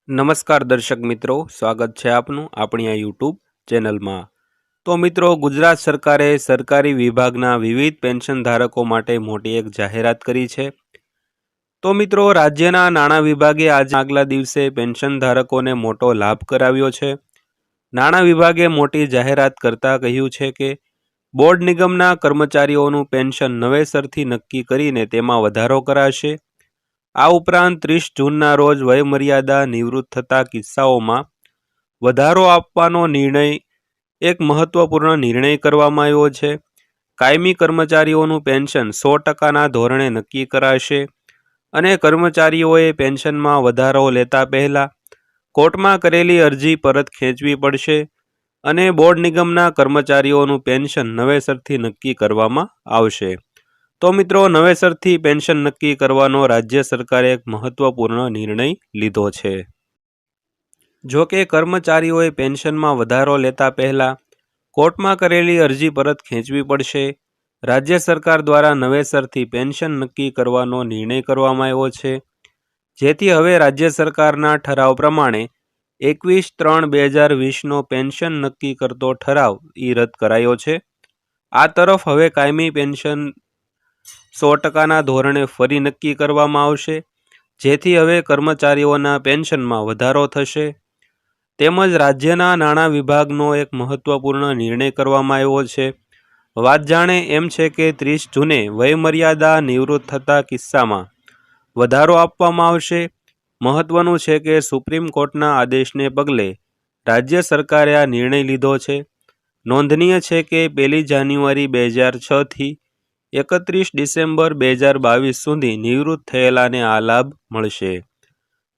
નમસ્કાર દર્શક મિત્રો, સ્વાગત છે આપનું આપણી આ યુટ્યુબ ચેનલમાં। તો મિત્રો, ગુજરાત સરકારે સરકારી વિભાગના વિવિધ પેન્શન ધારકો માટે મોટી એક જાહેરાત કરી છે। તો મિત્રો, રાજ્યના નાણાં વિભાગે આજે આગલા દિવસે પેન્શન ધારકોને મોટો લાભ કરાવ્યો છે। નાણાં વિભાગે મોટી જાહેરાત કરતા કહ્યું છે કે બોર્ડ નિગમના કર્મચારીઓનું પેન્શન નવેસરથી નક્કી કરીને તેમાં વધારો કરાશે। આ ઉપરાંત 30 જૂનના રોજ વયમર્યાદા નિવૃત્ત થતા કિસ્સાઓમાં વધારો આપવાનો નિર્ણય એક મહત્વપૂર્ણ નિર્ણય કરવામાં આવ્યો છે। કાયમી કર્મચારીઓનું પેન્શન 100%ના ધોરણે નક્કી કરાશે અને કર્મચારીઓએ પેન્શનમાં વધારો લેતા પહેલા કોર્ટમાં કરેલી અરજી પરત ખેંચવી પડશે અને બોર્ડ નિગમના કર્મચારીઓનું પેન્શન નવેસરથી નક્કી કરવામાં આવશે। તો મિત્રો, નવેસરથી પેન્શન નક્કી કરવાનો રાજ્ય સરકારે એક મહત્વપૂર્ણ નિર્ણય લીધો છે। જો કે કર્મચારીઓએ પેન્શનમાં વધારો લેતા પહેલા કોર્ટમાં કરેલી અરજી પરત ખેંચવી પડશે। રાજ્ય સરકાર દ્વારા નવેસરથી પેન્શન નક્કી કરવાનો નિર્ણય કરવામાં આવ્યો છે, જેથી હવે રાજ્ય સરકારના ઠરાવ પ્રમાણે 21/3/2020નો પેન્શન નક્કી કરતો ઠરાવ રદ કરાયો છે। આ તરફ હવે કાયમી પેન્શન 100%ના ધોરણે ફરી નક્કી કરવામાં આવશે, જેથી હવે કર્મચારીઓના પેન્શનમાં વધારો થશે। તેમજ રાજ્યના નાણાં વિભાગનો એક મહત્વપૂર્ણ નિર્ણય કરવામાં આવ્યો છે। વાત જાણે એમ છે કે 30 જૂને વયમર્યાદા નિવૃત્ત થતા કિસ્સામાં વધારો આપવામાં આવશે। મહત્વનું છે કે સુપ્રીમ કોર્ટના આદેશને પગલે રાજ્ય સરકારે આ નિર્ણય લીધો છે। નોંધનીય છે કે 1 જાન્યુઆરી 2006થી 31 ડિસેમ્બર 2022 સુધી નિવૃત્ત થયેલાને આ લાભ મળશે।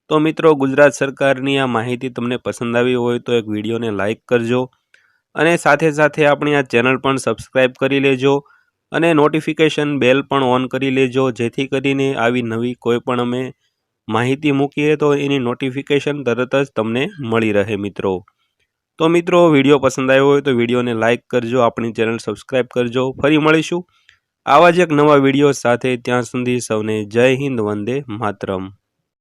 તો મિત્રો, ગુજરાત સરકારની આ માહિતી તમને પસંદ આવી હોય તો એક વિડીયોને લાઇક કરજો અને સાથે સાથે આપણી આ ચેનલ પણ સબસ્ક્રાઈબ કરી લેજો અને નોટિફિકેશન બેલ પણ ઓન કરી લેજો, જેથી કરીને આવી નવી કોઈ પણ અમે માહિતી મૂકીએ તો એની નોટિફિકેશન તરત જ તમને મળી રહે મિત્રો। તો મિત્રો, વિડીયો પસંદ આવ્યો હોય તો વિડીયોને લાઇક કરજો, આપણી ચેનલ સબસ્ક્રાઈબ કરજો। ફરી મળીશું આવા જ એક નવા વિડીયો સાથે। ત્યાં સુધી સૌને જય હિન્દ, વંદે માતરમ।